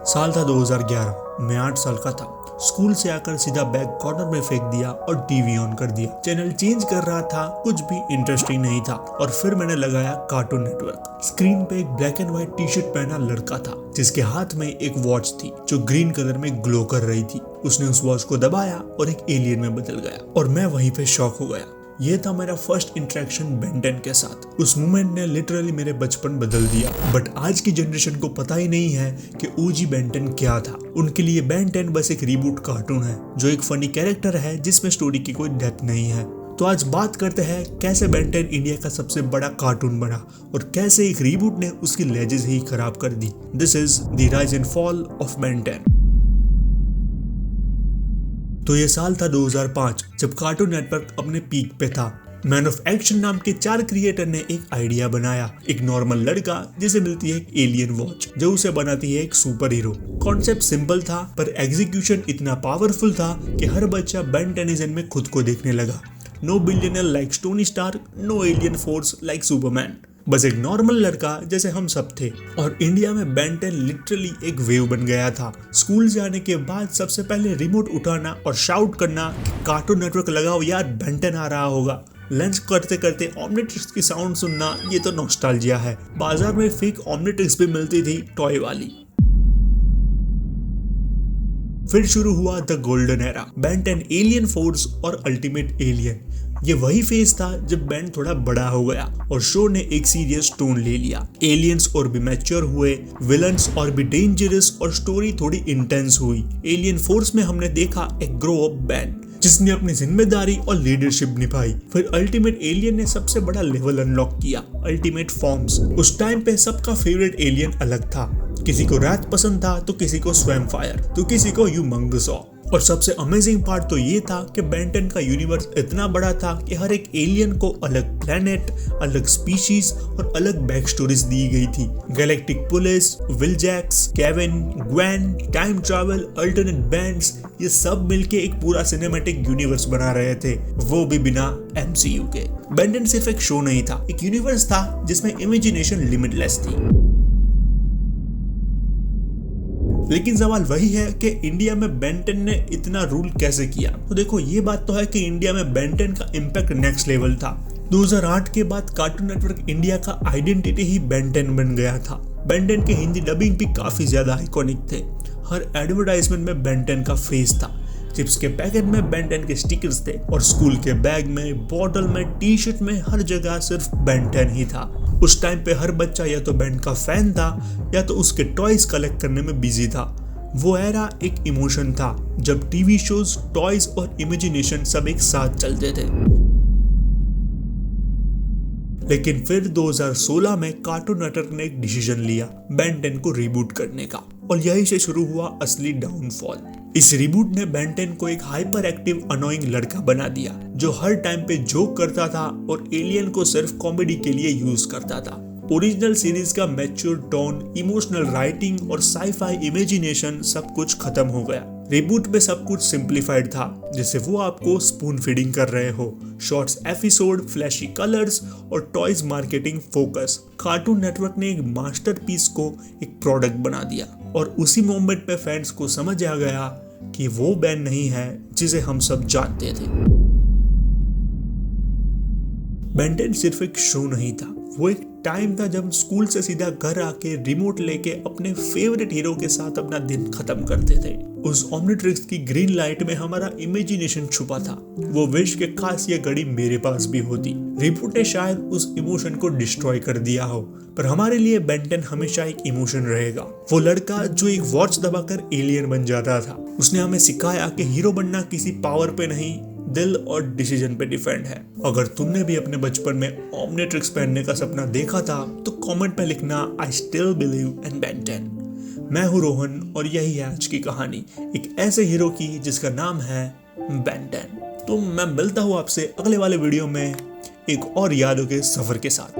साल था 2011। मैं 8 साल का था। स्कूल से आकर सीधा बैग कॉर्नर में फेंक दिया और टीवी ऑन कर दिया। चैनल चेंज कर रहा था, कुछ भी इंटरेस्टिंग नहीं था और फिर मैंने लगाया कार्टून नेटवर्क। स्क्रीन पे एक black and white T shirt पहना लड़का था जिसके हाथ में एक वॉच थी जो ग्रीन कलर में ग्लो कर रही थी। उसने उस वॉच को दबाया और एक एलियन में बदल गया और मैं वहीं पे शॉक हो गया। ये था मेरा फर्स्ट इंटरेक्शन बेन 10 के साथ। उस मोमेंट ने लिटरली मेरे बचपन बदल दिया। बट आज की जनरेशन को पता ही नहीं है कि ओजी बेन 10 क्या था। उनके लिए बेन 10 बस एक रीबूट कार्टून है जो एक फनी कैरेक्टर है जिसमें स्टोरी की कोई डेप्थ नहीं है। तो आज बात करते हैं कैसे बेन 10 इंडिया का सबसे बड़ा कार्टून बना और कैसे एक रीबूट ने उसकी लेजेस ही खराब कर दी। This is the rise and fall of Ben 10। तो ये साल था 2005 जब कार्टून नेटवर्क अपने पीक पे था। मैन ऑफ एक्शन नाम के 4 क्रिएटर ने एक आइडिया बनाया। एक नॉर्मल लड़का जिसे मिलती है एक एलियन वॉच जो उसे बनाती है एक सुपर हीरो। कॉन्सेप्ट सिंपल था पर एग्जीक्यूशन इतना पावरफुल था कि हर बच्चा बेन 10 में खुद को देखने लगा। No billionaire like Tony Stark, no alien force like Superman, बस एक नॉर्मल लड़का जैसे हम सब थे। और इंडिया में बेन 10 लिटरली एक वेव बन गया था। स्कूल जाने के बाद सबसे पहले रिमोट उठाना और शाउट करना कि कार्टून नेटवर्क लगाओ यार, बेन 10 आ रहा होगा। लंच करते करते ओमनिट्रिक्स की साउंड सुनना, ये तो नॉस्टैल्जिया है। बाजार में फेक ओमनिट्रिक्स भी मिलती थी, टॉय वाली। फिर शुरू हुआ the golden era, Ben 10 alien force और अल्टीमेट एलियन। ये वही फेज था जब बेन थोड़ा बड़ा हो गया और शो ने एक सीरियस टोन ले लिया। एलियंस और भी मैच्योर हुए, विलन्स और भी डेंजरस और स्टोरी थोड़ी इंटेंस हुई। एलियन फोर्स में हमने देखा एक ग्रो अप बेन जिसने अपनी जिम्मेदारी और लीडरशिप निभाई। फिर अल्टीमेट एलियन ने सबसे बड़ा लेवल अनलॉक किया, अल्टीमेट फॉर्म्स। उस टाइम पे सबका फेवरेट एलियन अलग था। किसी को रैथ पसंद था तो किसी को स्वैम फायर तो किसी को ह्यूमंगसॉ। और सबसे अमेजिंग पार्ट तो ये था कि बेन 10 का यूनिवर्स इतना बड़ा था कि हर एक एलियन को अलग प्लेनेट, अलग स्पीशीज और अलग बैक स्टोरीज दी गई थी। Galactic police, Vilgax, Kevin, Gwen, time travel, alternate bands, ये सब मिलके एक पूरा सिनेमैटिक यूनिवर्स बना रहे थे, वो भी बिना MCU के। बेन 10 सिर्फ एक शो नहीं था, एक यूनिवर्स था जिसमें इमेजिनेशन लिमिटलेस थी। लेकिन सवाल वही है कि इंडिया में बेन 10 ने इतना रूल कैसे किया। तो देखो, ये बात तो है कि इंडिया में बेन 10 का इम्पैक्ट नेक्स्ट लेवल था। 2008 के बाद कार्टून नेटवर्क इंडिया का आइडेंटिटी ही बेन 10 बन गया था। बेन 10 के हिंदी डबिंग भी काफी ज्यादा आइकॉनिक थे। हर एडवर्टाइजमेंट में बेन 10 का फेस था। चिप्स के पैकेट में बेन 10 के स्टिकर्स थे और स्कूल के बैग में, बॉटल में, टी शर्ट में, हर जगह सिर्फ बेन 10 ही था। उस टाइम पे हर बच्चा या तो बेन का फैन था या तो उसके टॉयज कलेक्ट करने में बिजी था। वो एरा एक इमोशन था जब टीवी शोज, टॉयज और इमेजिनेशन सब एक साथ चलते थे। लेकिन फिर 2016 में कार्टून नेटवर्क ने एक डिसीजन लिया बेन 10 को रिबूट करने का और यही से शुरू हुआ असली डाउनफॉल। इस रिबूट ने बेन 10 को एक हाइपर एक्टिव अनोइंग लड़का बना दिया जो हर टाइम पे जोक करता था और एलियन को सिर्फ कॉमेडी के लिए यूज करता था। ओरिजिनल सीरीज का मैच्योर टोन, इमोशनल राइटिंग और साइफाई इमेजिनेशन सब कुछ खत्म हो गया। रिबूट में सब कुछ सिंप्लीफाइड था, जैसे वो आपको स्पून फीडिंग कर रहे हो। शॉर्ट्स एपिसोड, फ्लैशी कलर्स और toys marketing focus. Cartoon network ने एक मास्टरपीस को एक प्रोडक्ट बना दिया और उसी मोमेंट पे फैंस को समझ आ गया कि वो बेन नहीं है जिसे हम सब जानते थे। बेन 10 सिर्फ एक शो नहीं था, वो एक टाइम था जब स्कूल से सीधा घर आके रिमोट लेके अपने फेवरेट हीरो के साथ अपना दिन खत्म करते थे। उस ओमनिट्रिक्स की ग्रीन लाइट में हमारा इमेजिनेशन छुपा था। वो विश के काश ये घड़ी मेरे पास भी होती। रिबूट ने शायद उस इमोशन को डिस्ट्रॉय कर दिया हो, पर हमारे लिए बेन 10 हमेशा एक इमोशन रहेगा। वो लड़का जो एक वॉच दबाकर एलियन बन जाता था। उसने हमें सिखाया कि हीरो बनना किसी पावर पे नहीं, दिल और डिसीजन पे डिपेंड है। अगर तुमने भी अपने बचपन में ओमनिट्रिक्स पहनने का सपना देखा था तो कमेंट पे लिखना I still believe in Ben 10। मैं हूँ रोहन और यही है आज की कहानी, एक ऐसे हीरो की जिसका नाम है बेन 10। तो मैं मिलता हूँ आपसे अगले वाले वीडियो में एक और यादों के सफर के साथ।